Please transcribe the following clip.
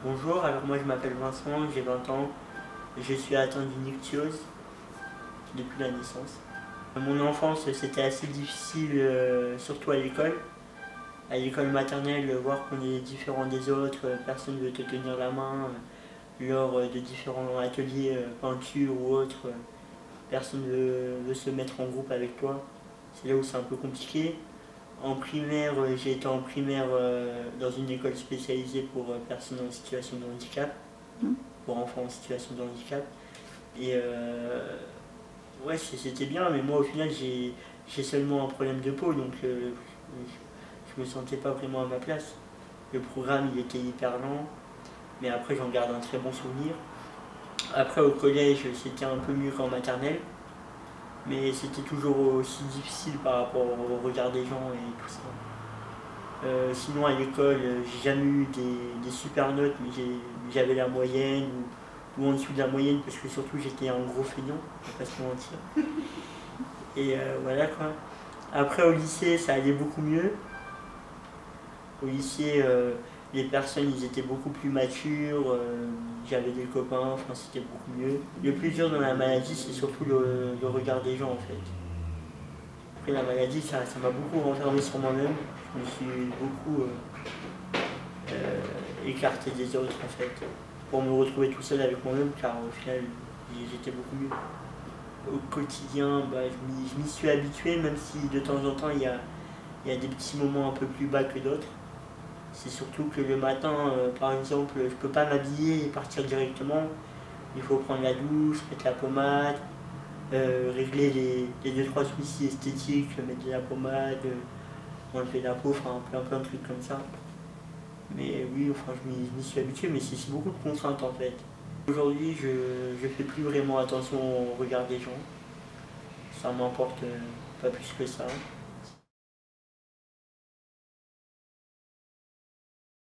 Bonjour, alors moi je m'appelle Vincent, j'ai 20 ans, je suis atteint d'une ichtyose depuis la naissance. Mon enfance c'était assez difficile, surtout à l'école. À l'école maternelle, voir qu'on est différent des autres, personne ne veut te tenir la main. Lors de différents ateliers, peinture ou autre, personne ne veut se mettre en groupe avec toi. C'est là où c'est un peu compliqué. En primaire, j'ai été en primaire dans une école spécialisée pour personnes en situation de handicap, pour enfants en situation de handicap. Et ouais, c'était bien, mais moi au final, j'ai seulement un problème de peau, donc je me sentais pas vraiment à ma place. Le programme, il était hyper lent, mais après, j'en garde un très bon souvenir. Après, au collège, c'était un peu mieux qu'en maternelle, mais c'était toujours aussi difficile par rapport au regard des gens et tout ça. Sinon à l'école, j'ai jamais eu des super notes, mais j'avais la moyenne ou en dessous de la moyenne parce que surtout j'étais un gros feignant, on va pas se mentir. Et voilà quoi. Après au lycée, ça allait beaucoup mieux. Au lycée, les personnes ils étaient beaucoup plus matures, j'avais des copains, enfin c'était beaucoup mieux. Le plus dur dans la maladie, c'est surtout le regard des gens en fait. Après la maladie, ça m'a beaucoup renfermé sur moi-même. Je me suis beaucoup écarté des autres en fait, pour me retrouver tout seul avec moi-même, car au final j'étais beaucoup mieux. Au quotidien, je m'y suis habitué, même si de temps en temps il y a des petits moments un peu plus bas que d'autres. C'est surtout que le matin, par exemple, je peux pas m'habiller et partir directement. Il faut prendre la douche, mettre la pommade, régler les 2-3 soucis esthétiques, mettre de la pommade, enlever la peau, enfin plein de trucs comme ça. Mais oui, enfin, je m'y suis habitué, mais c'est beaucoup de contraintes en fait. Aujourd'hui, je fais plus vraiment attention au regard des gens. Ça m'importe pas plus que ça.